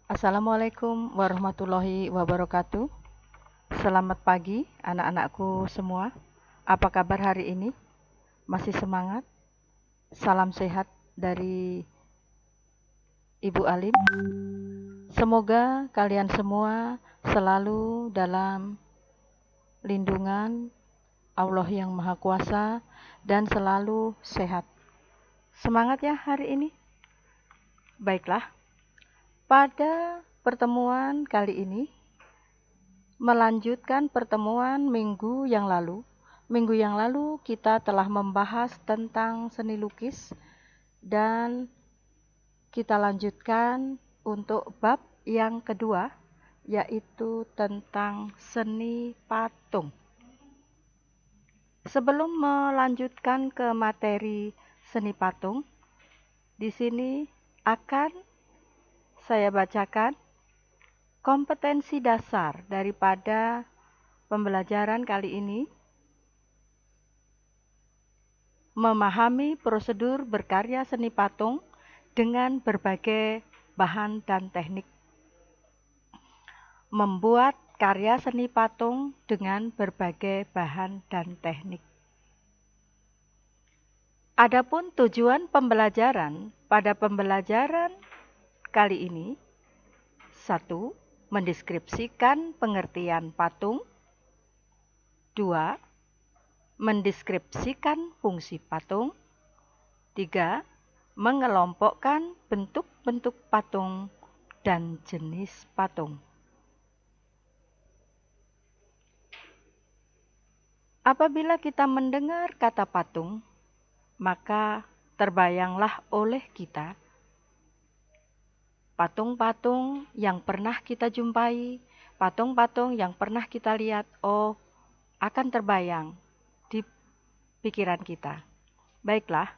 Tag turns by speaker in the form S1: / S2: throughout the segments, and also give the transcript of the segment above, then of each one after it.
S1: Assalamualaikum warahmatullahi wabarakatuh. Selamat pagi anak-anakku semua. Apa kabar hari ini? Masih semangat? Salam sehat dari Ibu Alim. Semoga kalian semua selalu dalam lindungan Allah yang Maha Kuasa dan selalu sehat. Semangat ya hari ini. Baiklah, pada pertemuan kali ini melanjutkan pertemuan minggu yang lalu. Minggu yang lalu kita telah membahas tentang seni lukis dan kita lanjutkan untuk bab yang kedua, yaitu tentang seni patung. Sebelum melanjutkan ke materi seni patung, di sini akan saya bacakan kompetensi dasar daripada pembelajaran kali ini. Memahami prosedur berkarya seni patung dengan berbagai bahan dan teknik. Membuat karya seni patung dengan berbagai bahan dan teknik. Adapun tujuan pembelajaran pada pembelajaran kali ini, 1. Mendeskripsikan pengertian patung. 2. Mendeskripsikan fungsi patung. 3. Mengelompokkan bentuk-bentuk patung dan jenis patung. Apabila kita mendengar kata patung, maka terbayanglah oleh kita patung-patung yang pernah kita jumpai, patung-patung yang pernah kita lihat, akan terbayang di pikiran kita. Baiklah,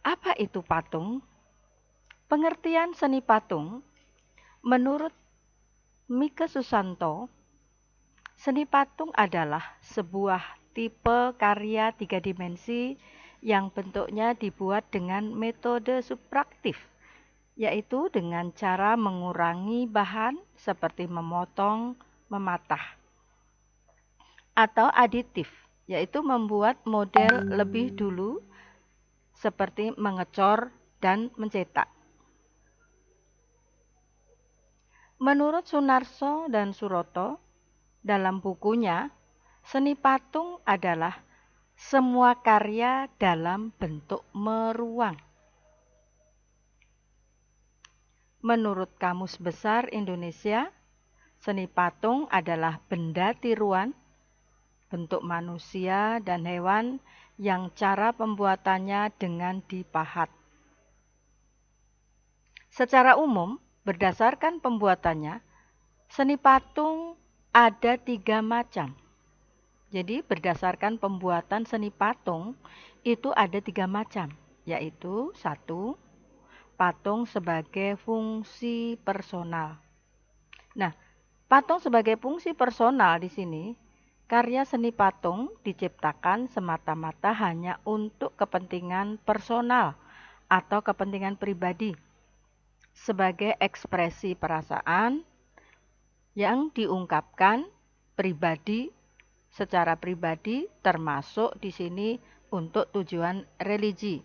S1: apa itu patung? Pengertian seni patung, menurut Mike Susanto, seni patung adalah sebuah tipe karya 3 dimensi yang bentuknya dibuat dengan metode subtraktif, yaitu dengan cara mengurangi bahan seperti memotong, mematah. Atau aditif, yaitu membuat model lebih dulu seperti mengecor dan mencetak. Menurut Sunarso dan Suroto, dalam bukunya, seni patung adalah semua karya dalam bentuk meruang. Menurut Kamus Besar Indonesia, seni patung adalah benda tiruan, bentuk manusia dan hewan yang cara pembuatannya dengan dipahat. Secara umum, berdasarkan pembuatannya, seni patung ada 3 macam. Jadi berdasarkan pembuatan seni patung itu ada 3 macam, yaitu 1. Patung sebagai fungsi personal. Nah, patung sebagai fungsi personal di sini, karya seni patung diciptakan semata-mata hanya untuk kepentingan personal atau kepentingan pribadi, sebagai ekspresi perasaan yang diungkapkan secara pribadi, termasuk di sini untuk tujuan religi.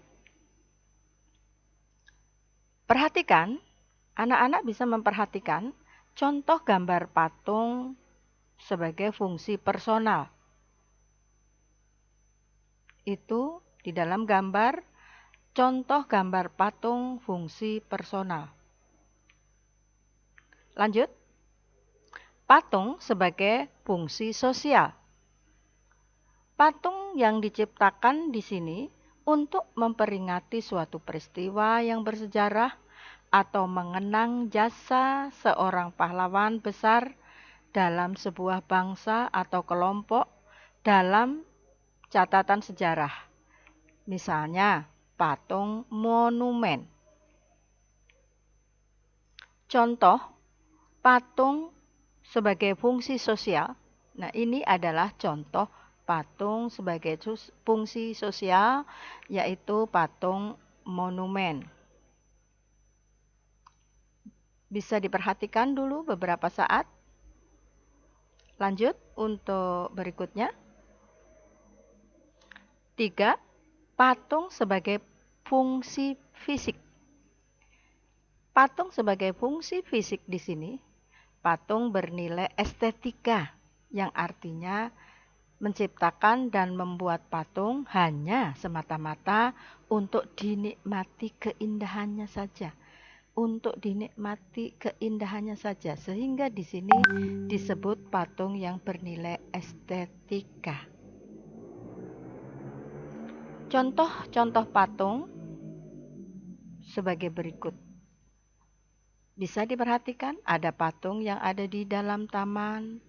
S1: Perhatikan, anak-anak bisa memperhatikan contoh gambar patung sebagai fungsi personal. Itu di dalam gambar, contoh gambar patung fungsi personal. Lanjut. Patung sebagai fungsi sosial. Patung yang diciptakan di sini untuk memperingati suatu peristiwa yang bersejarah atau mengenang jasa seorang pahlawan besar dalam sebuah bangsa atau kelompok dalam catatan sejarah. Misalnya, patung monumen. Contoh, patung sebagai fungsi sosial. Nah, ini adalah contoh patung sebagai fungsi sosial, yaitu patung monumen. Bisa diperhatikan dulu beberapa saat. Lanjut untuk berikutnya. 3. Patung sebagai fungsi fisik. Patung sebagai fungsi fisik di sini, patung bernilai estetika, yang artinya menciptakan dan membuat patung hanya semata-mata untuk dinikmati keindahannya saja. Untuk dinikmati keindahannya saja, sehingga di sini disebut patung yang bernilai estetika. Contoh-contoh patung sebagai berikut. Bisa diperhatikan, ada patung yang ada di dalam taman.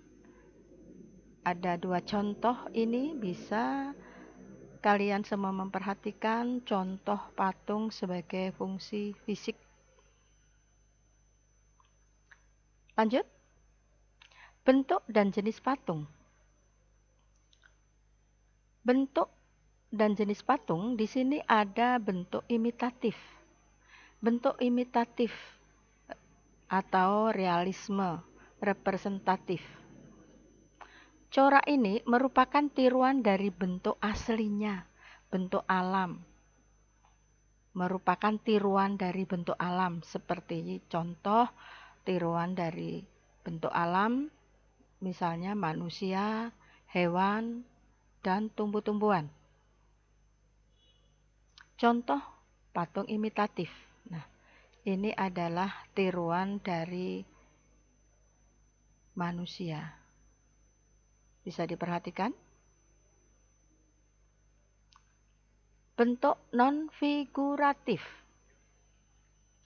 S1: Ada 2 contoh ini, bisa kalian semua memperhatikan contoh patung sebagai fungsi fisik. Lanjut. Bentuk dan jenis patung. Bentuk dan jenis patung di sini ada bentuk imitatif. Bentuk imitatif atau realisme representatif. Corak ini merupakan tiruan dari bentuk aslinya, bentuk alam. Merupakan tiruan dari bentuk alam, seperti contoh tiruan dari bentuk alam, misalnya manusia, hewan, dan tumbuh-tumbuhan. Contoh patung imitatif. Nah, ini adalah tiruan dari manusia. Bisa diperhatikan. Bentuk non-figuratif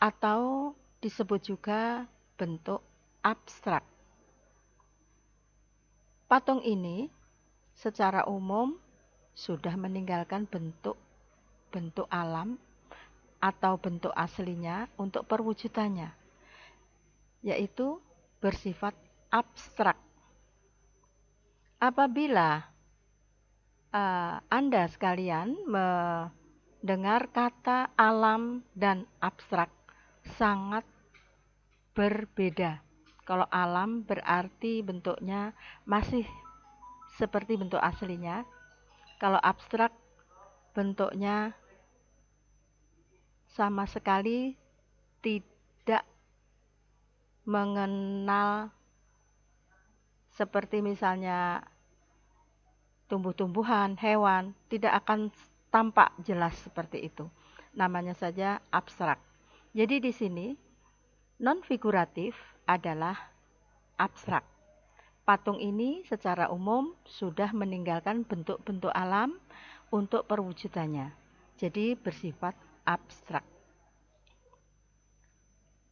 S1: atau disebut juga bentuk abstrak. Patung ini secara umum sudah meninggalkan bentuk alam atau bentuk aslinya untuk perwujudannya, yaitu bersifat abstrak. Apabila Anda sekalian mendengar kata alam dan abstrak, sangat berbeda. Kalau alam berarti bentuknya masih seperti bentuk aslinya. Kalau abstrak, bentuknya sama sekali tidak mengenal, seperti misalnya tumbuh-tumbuhan, hewan, tidak akan tampak jelas seperti itu. Namanya saja abstrak. Jadi di sini non-figuratif adalah abstrak. Patung ini secara umum sudah meninggalkan bentuk-bentuk alam untuk perwujudannya. Jadi bersifat abstrak.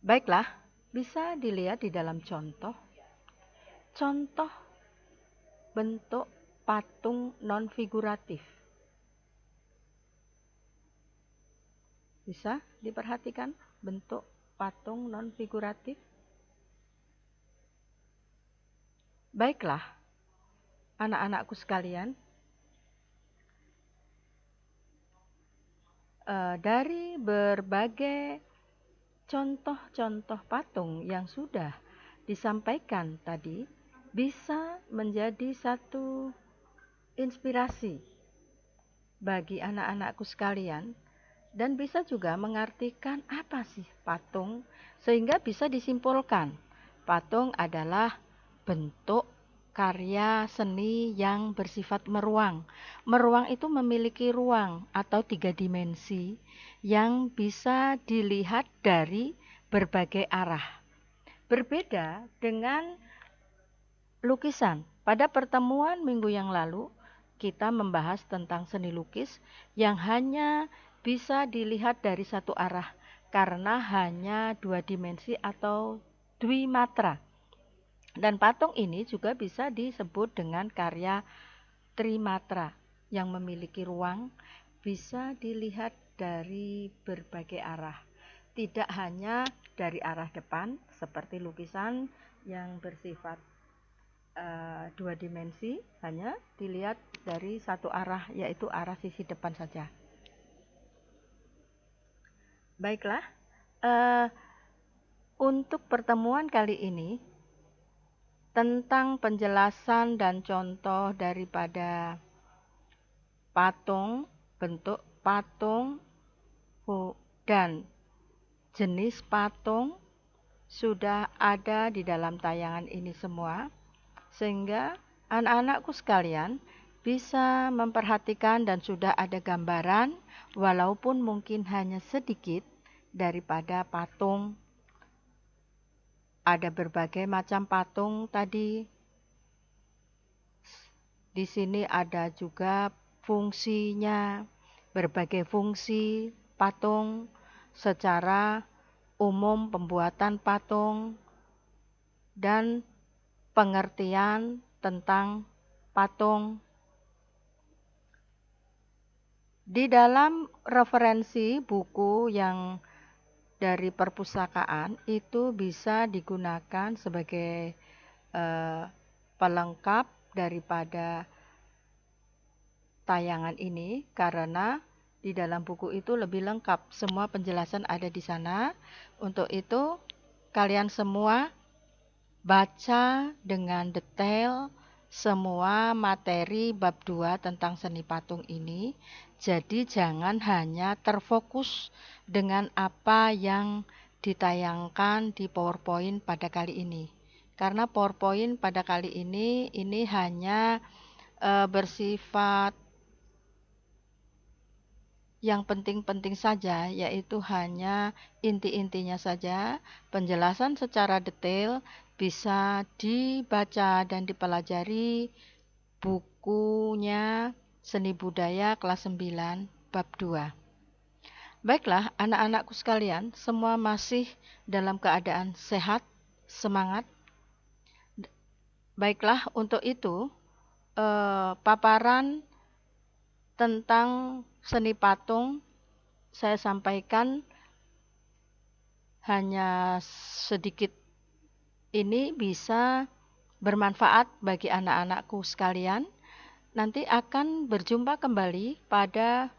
S1: Baiklah, bisa dilihat di dalam contoh. Contoh bentuk patung non-figuratif. Bisa diperhatikan bentuk patung non-figuratif? Baiklah, anak-anakku sekalian, dari berbagai contoh-contoh patung yang sudah disampaikan tadi, bisa menjadi satu inspirasi bagi anak-anakku sekalian, dan bisa juga mengartikan apa sih patung, sehingga bisa disimpulkan patung adalah bentuk karya seni yang bersifat meruang. Meruang itu memiliki ruang atau 3 dimensi yang bisa dilihat dari berbagai arah. Berbeda dengan lukisan. Pada pertemuan minggu yang lalu, kita membahas tentang seni lukis yang hanya bisa dilihat dari satu arah karena hanya 2 dimensi atau dwimatra. Dan patung ini juga bisa disebut dengan karya trimatra yang memiliki ruang, bisa dilihat dari berbagai arah. Tidak hanya dari arah depan seperti lukisan yang bersifat 2 dimensi, hanya dilihat dari satu arah, yaitu arah sisi depan saja. Baiklah, Untuk pertemuan kali ini tentang penjelasan dan contoh daripada patung, bentuk patung, dan jenis patung sudah ada di dalam tayangan ini semua, sehingga anak-anakku sekalian bisa memperhatikan dan sudah ada gambaran, walaupun mungkin hanya sedikit, daripada patung. Ada berbagai macam patung tadi. Di sini ada juga fungsinya, berbagai fungsi patung, secara umum pembuatan patung, dan pengertian tentang patung. Di dalam referensi buku yang dari perpustakaan itu bisa digunakan sebagai pelengkap daripada tayangan ini, karena di dalam buku itu lebih lengkap, semua penjelasan ada di sana. Untuk itu kalian semua baca dengan detail semua materi bab 2 tentang seni patung ini. Jadi jangan hanya terfokus dengan apa yang ditayangkan di PowerPoint pada kali ini. Karena PowerPoint pada kali ini hanya bersifat yang penting-penting saja, yaitu hanya inti-intinya saja. Penjelasan secara detail bisa dibaca dan dipelajari bukunya Seni Budaya kelas 9 bab 2. Baiklah, anak-anakku sekalian, semua masih dalam keadaan sehat, semangat. Baiklah, untuk itu paparan tentang seni patung saya sampaikan hanya sedikit. Ini bisa bermanfaat bagi anak-anakku sekalian. Nanti akan berjumpa kembali pada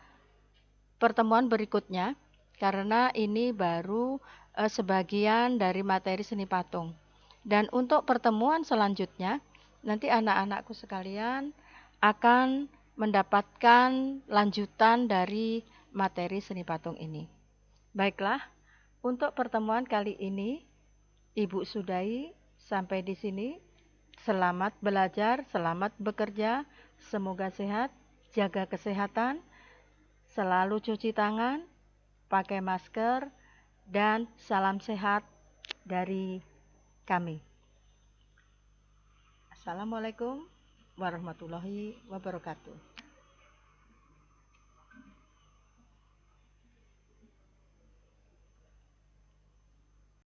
S1: pertemuan berikutnya, karena ini baru sebagian dari materi seni patung. Dan untuk pertemuan selanjutnya, nanti anak-anakku sekalian akan mendapatkan lanjutan dari materi seni patung ini. Baiklah, untuk pertemuan kali ini, Ibu sudahi sampai di sini. Selamat belajar, selamat bekerja, semoga sehat, jaga kesehatan, selalu cuci tangan, pakai masker, dan salam sehat dari kami. Assalamualaikum warahmatullahi wabarakatuh.